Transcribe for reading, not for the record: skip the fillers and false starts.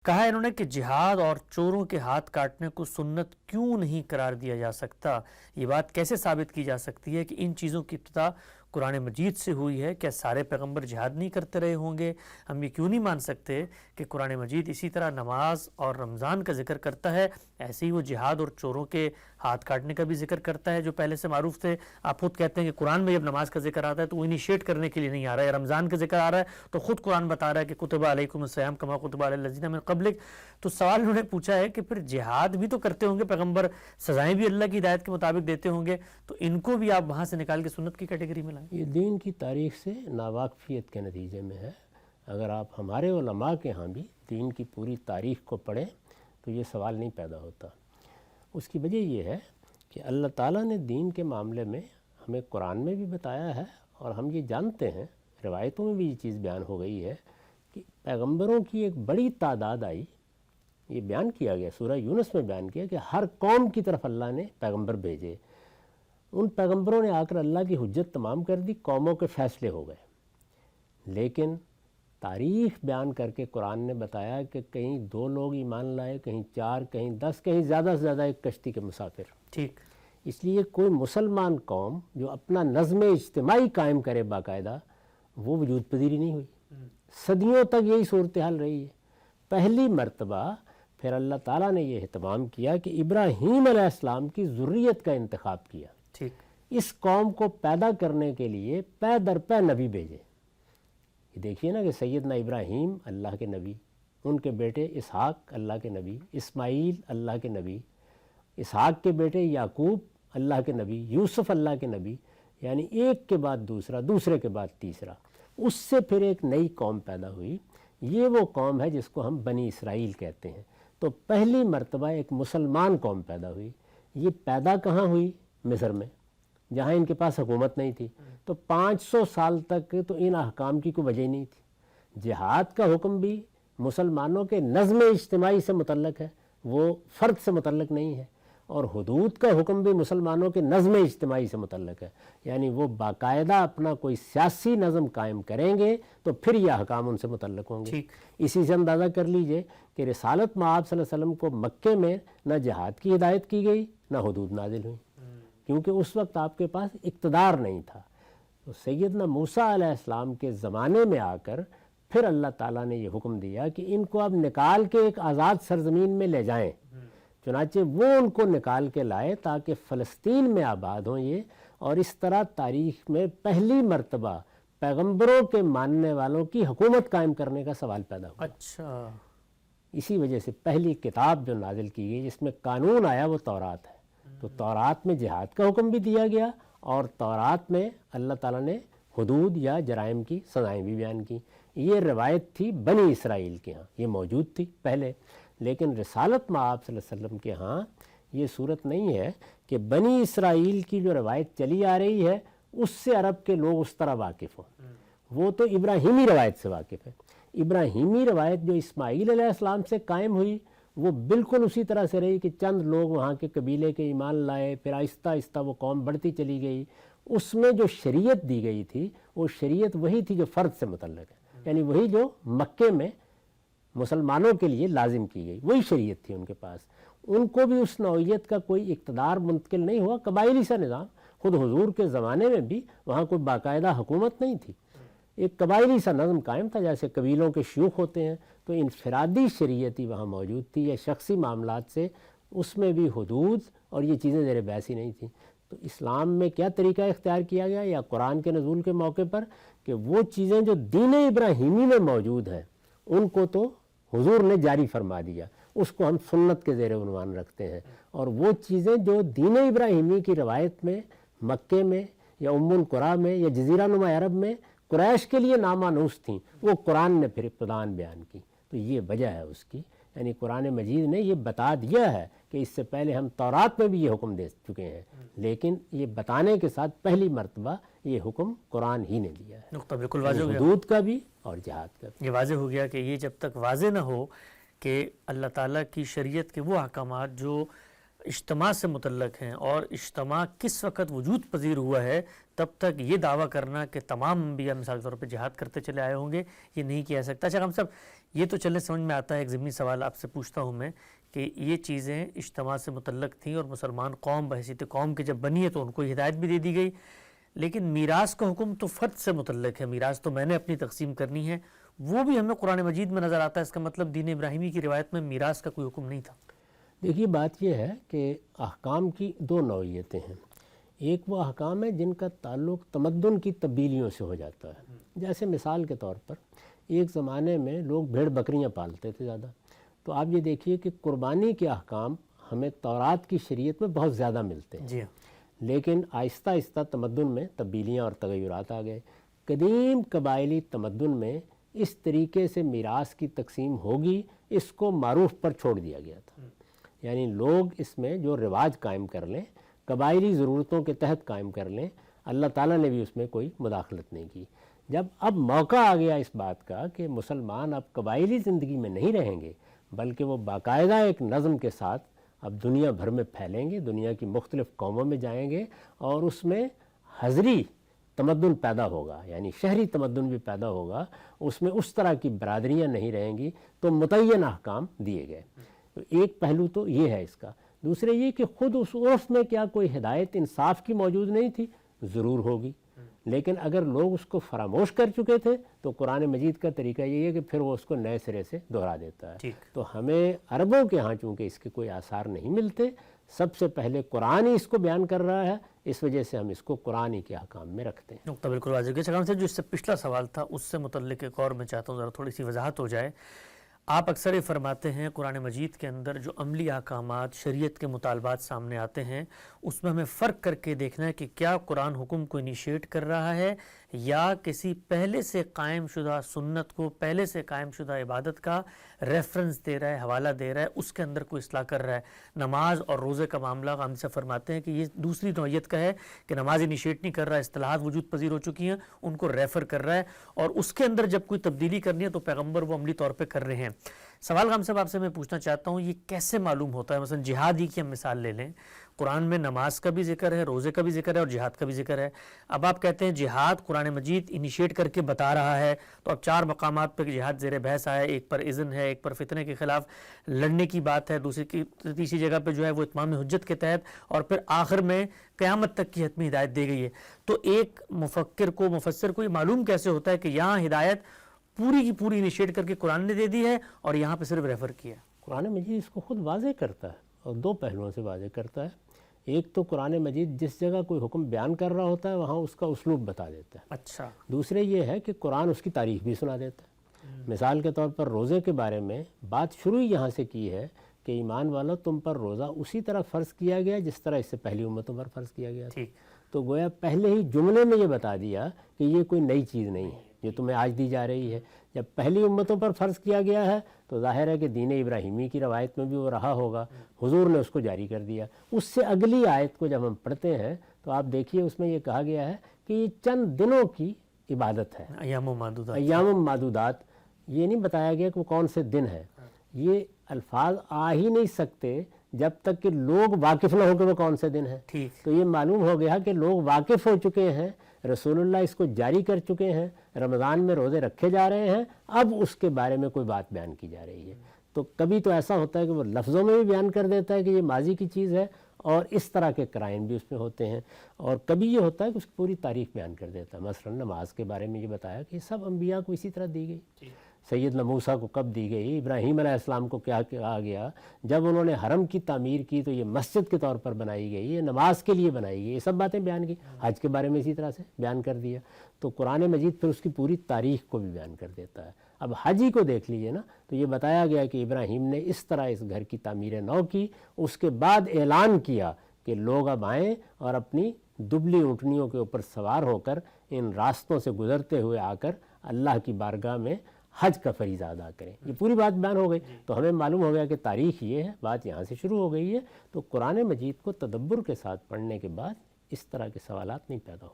کہا ہے انہوں نے کہ جہاد اور چوروں کے ہاتھ کاٹنے کو سنت کیوں نہیں قرار دیا جا سکتا؟ یہ بات کیسے ثابت کی جا سکتی ہے کہ ان چیزوں کی ابتدا قرآن مجید سے ہوئی ہے؟ کیا سارے پیغمبر جہاد نہیں کرتے رہے ہوں گے؟ ہم یہ کیوں نہیں مان سکتے کہ قرآن مجید اسی طرح نماز اور رمضان کا ذکر کرتا ہے، ایسے ہی وہ جہاد اور چوروں کے ہاتھ کاٹنے کا بھی ذکر کرتا ہے جو پہلے سے معروف تھے؟ آپ خود کہتے ہیں کہ قرآن میں جب نماز کا ذکر آتا ہے تو وہ انیشیٹ کرنے کے لیے نہیں آ رہا ہے، رمضان کا ذکر آ رہا ہے تو خود قرآن بتا رہا ہے کہ کتب علیکم الصیام کما کتب علی الذین من قبلک۔ تو سوال انہوں نے پوچھا ہے کہ پھر جہاد بھی تو کرتے ہوں گے پیغمبر، سزائیں بھی اللہ کی ہدایت کے مطابق دیتے ہوں گے، تو ان کو بھی آپ وہاں سے نکال کے سنت کی کیٹیگری میں لائیں؟ یہ دین کی تاریخ سے ناواقفیت کے نتیجے میں ہے۔ اگر آپ ہمارے علماء کے ہاں بھی دین کی پوری تاریخ کو پڑھیں تو یہ سوال نہیں پیدا ہوتا۔ اس کی وجہ یہ ہے کہ اللہ تعالیٰ نے دین کے معاملے میں ہمیں قرآن میں بھی بتایا ہے، اور ہم یہ جانتے ہیں، روایتوں میں بھی یہ چیز بیان ہو گئی ہے کہ پیغمبروں کی ایک بڑی تعداد آئی۔ یہ بیان کیا گیا، سورہ یونس میں بیان کیا کہ ہر قوم کی طرف اللہ نے پیغمبر بھیجے، ان پیغمبروں نے آ کر اللہ کی حجت تمام کر دی، قوموں کے فیصلے ہو گئے۔ لیکن تاریخ بیان کر کے قرآن نے بتایا کہ کہیں 2 لوگ ایمان لائے، کہیں 4، کہیں 10، کہیں زیادہ سے زیادہ ایک کشتی کے مسافر۔ ٹھیک، اس لیے کوئی مسلمان قوم جو اپنا نظم اجتماعی قائم کرے باقاعدہ، وہ وجود پذیری نہیں ہوئی۔ صدیوں تک یہی صورتحال رہی ہے۔ پہلی مرتبہ پھر اللہ تعالیٰ نے یہ اہتمام کیا کہ ابراہیم علیہ السلام کی ذریت کا انتخاب کیا۔ ٹھیک، اس قوم کو پیدا کرنے کے لیے پے در پے نبی بھیجے۔ یہ دیکھیے نا کہ سیدنا ابراہیم اللہ کے نبی، ان کے بیٹے اسحاق اللہ کے نبی، اسماعیل اللہ کے نبی، اسحاق کے بیٹے یعقوب اللہ کے نبی، یوسف اللہ کے نبی، یعنی ایک کے بعد دوسرا، دوسرے کے بعد تیسرا۔ اس سے پھر ایک نئی قوم پیدا ہوئی، یہ وہ قوم ہے جس کو ہم بنی اسرائیل کہتے ہیں۔ تو پہلی مرتبہ ایک مسلمان قوم پیدا ہوئی۔ یہ پیدا کہاں ہوئی؟ مصر میں، جہاں ان کے پاس حکومت نہیں تھی۔ تو 500 سال تک تو ان احکام کی کوئی وجہ نہیں تھی۔ جہاد کا حکم بھی مسلمانوں کے نظم اجتماعی سے متعلق ہے، وہ فرد سے متعلق نہیں ہے، اور حدود کا حکم بھی مسلمانوں کے نظم اجتماعی سے متعلق ہے، یعنی وہ باقاعدہ اپنا کوئی سیاسی نظم قائم کریں گے تو پھر یہ احکام ان سے متعلق ہوں گے۔ اسی سے اندازہ کر لیجئے کہ رسالت مآب صلی اللہ علیہ وسلم کو مکے میں نہ جہاد کی ہدایت کی گئی، نہ حدود نازل ہوئی، کیونکہ اس وقت آپ کے پاس اقتدار نہیں تھا۔ تو سیدنا موسیٰ علیہ السلام کے زمانے میں آ کر پھر اللہ تعالیٰ نے یہ حکم دیا کہ ان کو اب نکال کے ایک آزاد سرزمین میں لے جائیں۔ چنانچہ وہ ان کو نکال کے لائے تاکہ فلسطین میں آباد ہوں یہ، اور اس طرح تاریخ میں پہلی مرتبہ پیغمبروں کے ماننے والوں کی حکومت قائم کرنے کا سوال پیدا ہوا۔ اچھا، اسی وجہ سے پہلی کتاب جو نازل کی گئی جس میں قانون آیا وہ تورات ہے۔ تو تورات میں جہاد کا حکم بھی دیا گیا، اور تورات میں اللہ تعالیٰ نے حدود یا جرائم کی سزائیں بھی بیان کی۔ یہ روایت تھی بنی اسرائیل کے ہاں، یہ موجود تھی پہلے، لیکن رسالت مآب صلی اللہ علیہ وسلم کے ہاں یہ صورت نہیں ہے کہ بنی اسرائیل کی جو روایت چلی آ رہی ہے اس سے عرب کے لوگ اس طرح واقف ہوں۔ وہ تو ابراہیمی روایت سے واقف ہے۔ ابراہیمی روایت جو اسماعیل علیہ السلام سے قائم ہوئی وہ بالکل اسی طرح سے رہی کہ چند لوگ وہاں کے قبیلے کے ایمان لائے، پھر آہستہ آہستہ وہ قوم بڑھتی چلی گئی۔ اس میں جو شریعت دی گئی تھی وہ شریعت وہی تھی جو فرد سے متعلق ہے، یعنی وہی جو مکے میں مسلمانوں کے لیے لازم کی گئی، وہی شریعت تھی ان کے پاس۔ ان کو بھی اس نوعیت کا کوئی اقتدار منتقل نہیں ہوا، قبائلی سا نظام۔ خود حضور کے زمانے میں بھی وہاں کوئی باقاعدہ حکومت نہیں تھی، ایک قبائلی سا نظم قائم تھا، جیسے قبیلوں کے شیوخ ہوتے ہیں، تو انفرادی شریعتی وہاں موجود تھی یا شخصی معاملات سے، اس میں بھی حدود اور یہ چیزیں زیر بحث ہی نہیں تھیں۔ تو اسلام میں کیا طریقہ اختیار کیا گیا یا قرآن کے نزول کے موقع پر کہ وہ چیزیں جو دین ابراہیمی میں موجود ہیں ان کو تو حضور نے جاری فرما دیا، اس کو ہم سنت کے زیر عنوان رکھتے ہیں، اور وہ چیزیں جو دین ابراہیمی کی روایت میں مکے میں یا ام القریٰ میں یا جزیرہ نما عرب میں قریش کے لیے نامانوس تھیں، وہ قرآن نے پھر ابتداً بیان کی۔ تو یہ وجہ ہے اس کی، یعنی قرآن مجید نے یہ بتا دیا ہے کہ اس سے پہلے ہم تورات میں بھی یہ حکم دے چکے ہیں، لیکن یہ بتانے کے ساتھ پہلی مرتبہ یہ حکم قرآن ہی نے دیا ہے، نقطہ بالکل واضح ہو گیا، حدود کا بھی اور جہاد کا بھی۔ یہ واضح ہو گیا کہ یہ جب تک واضح نہ ہو کہ اللہ تعالیٰ کی شریعت کے وہ احکامات جو اجتماع سے متعلق ہیں اور اجتماع کس وقت وجود پذیر ہوا ہے، تب تک یہ دعویٰ کرنا کہ تمام انبیاء مثال کے طور پہ جہاد کرتے چلے آئے ہوں گے یہ نہیں کیا جا سکتا۔ اچھا ہم سب یہ تو چلے سمجھ میں آتا ہے. ایک ضمنی سوال آپ سے پوچھتا ہوں میں کہ یہ چیزیں اجتماع سے متعلق تھیں اور مسلمان قوم بحیثیت قوم کی جب بنی ہے تو ان کو ہدایت بھی دے دی گئی، لیکن میراث کا حکم تو فرد سے متعلق ہے. میراث تو میں نے اپنی تقسیم کرنی ہے، وہ بھی ہمیں قرآن مجید میں نظر آتا ہے. اس کا مطلب دین ابراہیمی کی روایت میں میراث کا کوئی حکم نہیں تھا. دیکھیے بات یہ ہے کہ احکام کی دو نوعیتیں ہیں. ایک وہ احکام ہے جن کا تعلق تمدن کی تبدیلیوں سے ہو جاتا ہے. جیسے مثال کے طور پر ایک زمانے میں لوگ بھیڑ بکریاں پالتے تھے زیادہ، تو آپ یہ دیکھیے کہ قربانی کے احکام ہمیں تورات کی شریعت میں بہت زیادہ ملتے ہیں. جی لیکن آہستہ آہستہ تمدن میں تبدیلیاں اور تغیرات آ گئے. قدیم قبائلی تمدن میں اس طریقے سے میراث کی تقسیم ہوگی، اس کو معروف پر چھوڑ دیا گیا تھا. یعنی لوگ اس میں جو رواج قائم کر لیں، قبائلی ضرورتوں کے تحت قائم کر لیں، اللہ تعالیٰ نے بھی اس میں کوئی مداخلت نہیں کی. جب اب موقع آ گیا اس بات کا کہ مسلمان اب قبائلی زندگی میں نہیں رہیں گے بلکہ وہ باقاعدہ ایک نظم کے ساتھ اب دنیا بھر میں پھیلیں گے، دنیا کی مختلف قوموں میں جائیں گے، اور اس میں حضری تمدن پیدا ہوگا، یعنی شہری تمدن بھی پیدا ہوگا، اس میں اس طرح کی برادریاں نہیں رہیں گی، تو متعین احکام دیے گئے. ایک پہلو تو یہ ہے اس کا. دوسرے یہ کہ خود اس عرف میں کیا کوئی ہدایت انصاف کی موجود نہیں تھی؟ ضرور ہوگی، لیکن اگر لوگ اس کو فراموش کر چکے تھے تو قرآن مجید کا طریقہ یہ ہے کہ پھر وہ اس کو نئے سرے سے دہرا دیتا ہے. تو ہمیں عربوں کے ہاں چونکہ اس کے کوئی آثار نہیں ملتے، سب سے پہلے قرآن ہی اس کو بیان کر رہا ہے، اس وجہ سے ہم اس کو قرآن ہی کے احکام میں رکھتے ہیں. نقطہ بالکل واضح ہے. شکران سے جو اس سے پچھلا سوال تھا اس سے متعلق ایک اور میں چاہتا ہوں ذرا تھوڑی سی وضاحت ہو جائے. آپ اکثر یہ فرماتے ہیں قرآن مجید کے اندر جو عملی احکامات شریعت کے مطالبات سامنے آتے ہیں اس میں ہمیں فرق کر کے دیکھنا ہے کہ کیا قرآن حکم کو انیشیٹ کر رہا ہے یا کسی پہلے سے قائم شدہ سنت کو، پہلے سے قائم شدہ عبادت کا ریفرنس دے رہا ہے، حوالہ دے رہا ہے، اس کے اندر کوئی اصلاح کر رہا ہے. نماز اور روزے کا معاملہ ہم سے فرماتے ہیں کہ یہ دوسری نوعیت کا ہے کہ نماز انیشیٹ نہیں کر رہا ہے، اصطلاحات وجود پذیر ہو چکی ہیں، ان کو ریفر کر رہا ہے، اور اس کے اندر جب کوئی تبدیلی کرنی ہے تو پیغمبر وہ عملی طور پہ کر رہے ہیں. سوال غام صاحب آپ سے میں پوچھنا چاہتا ہوں یہ کیسے معلوم ہوتا ہے؟ مثلا جہاد ہی کی ہم مثال لے لیں، قرآن میں نماز کا بھی ذکر ہے، روزے کا بھی ذکر ہے اور جہاد کا بھی ذکر ہے. اب آپ کہتے ہیں جہاد قرآن مجید انیشیٹ کر کے بتا رہا ہے، تو اب 4 مقامات پہ جہاد زیر بحث آیا ہے. ایک پر اذن ہے، ایک پر فتنے کے خلاف لڑنے کی بات ہے، تیسری جگہ پہ جو ہے وہ اتمام حجت کے تحت، اور پھر آخر میں قیامت تک کی حتمی ہدایت دی گئی ہے. تو ایک مفکر کو، مفسر کو یہ معلوم کیسے ہوتا ہے کہ یہاں ہدایت پوری کی پوری انیشیٹ کر کے قرآن نے دے دی ہے اور یہاں پہ صرف ریفر کیا؟ قرآن مجید اس کو خود واضح کرتا ہے اور 2 پہلوؤں سے واضح کرتا ہے. ایک تو قرآن مجید جس جگہ کوئی حکم بیان کر رہا ہوتا ہے وہاں اس کا اسلوب بتا دیتا ہے. اچھا. دوسرے یہ ہے کہ قرآن اس کی تاریخ بھی سنا دیتا ہے. مثال کے طور پر روزے کے بارے میں بات شروع یہاں سے کی ہے کہ ایمان والو تم پر روزہ اسی طرح فرض کیا گیا جس طرح اس سے پہلی امتوں پر فرض کیا گیا تھا. تو گویا پہلے ہی جملے میں یہ بتا دیا کہ یہ کوئی نئی چیز نہیں ہے جو تمہیں آج دی جا رہی ہے. جب پہلی امتوں پر فرض کیا گیا ہے تو ظاہر ہے کہ دین ابراہیمی کی روایت میں بھی وہ رہا ہوگا، حضور نے اس کو جاری کر دیا. اس سے اگلی آیت کو جب ہم پڑھتے ہیں تو آپ دیکھیے اس میں یہ کہا گیا ہے کہ یہ چند دنوں کی عبادت ہے، ایام معدودات. یہ نہیں بتایا گیا کہ وہ کون سے دن ہیں. یہ الفاظ آ ہی نہیں سکتے جب تک کہ لوگ واقف نہ ہو کہ وہ کون سے دن ہیں. تو یہ معلوم ہو گیا کہ لوگ واقف ہو چکے ہیں، رسول اللہ اس کو جاری کر چکے ہیں، رمضان میں روزے رکھے جا رہے ہیں، اب اس کے بارے میں کوئی بات بیان کی جا رہی ہے. تو کبھی تو ایسا ہوتا ہے کہ وہ لفظوں میں بھی بیان کر دیتا ہے کہ یہ ماضی کی چیز ہے اور اس طرح کے قرائن بھی اس میں ہوتے ہیں، اور کبھی یہ ہوتا ہے کہ اس کی پوری تاریخ بیان کر دیتا ہے. مثلا نماز کے بارے میں یہ بتایا کہ یہ سب انبیاء کو اسی طرح دی گئی. سیدنا موسیٰ کو کب دی گئی، ابراہیم علیہ السلام کو کیا کہا گیا، جب انہوں نے حرم کی تعمیر کی تو یہ مسجد کے طور پر بنائی گئی، یہ نماز کے لیے بنائی گئی، یہ سب باتیں بیان کی. حج کے بارے میں اسی طرح سے بیان کر دیا. تو قرآن مجید پھر اس کی پوری تاریخ کو بھی بیان کر دیتا ہے. اب حج ہی کو دیکھ لیجئے نا، تو یہ بتایا گیا کہ ابراہیم نے اس طرح اس گھر کی تعمیر نو کی، اس کے بعد اعلان کیا کہ لوگ اب آئیں اور اپنی دبلی اونٹنیوں کے اوپر سوار ہو کر ان راستوں سے گزرتے ہوئے آ کر اللہ کی بارگاہ میں حج کا فریضہ ادا کریں. یہ پوری بات بیان ہو گئی. تو ہمیں معلوم ہو گیا کہ تاریخ یہ ہے، بات یہاں سے شروع ہو گئی ہے. تو قرآن مجید کو تدبر کے ساتھ پڑھنے کے بعد اس طرح کے سوالات نہیں پیدا ہوتے.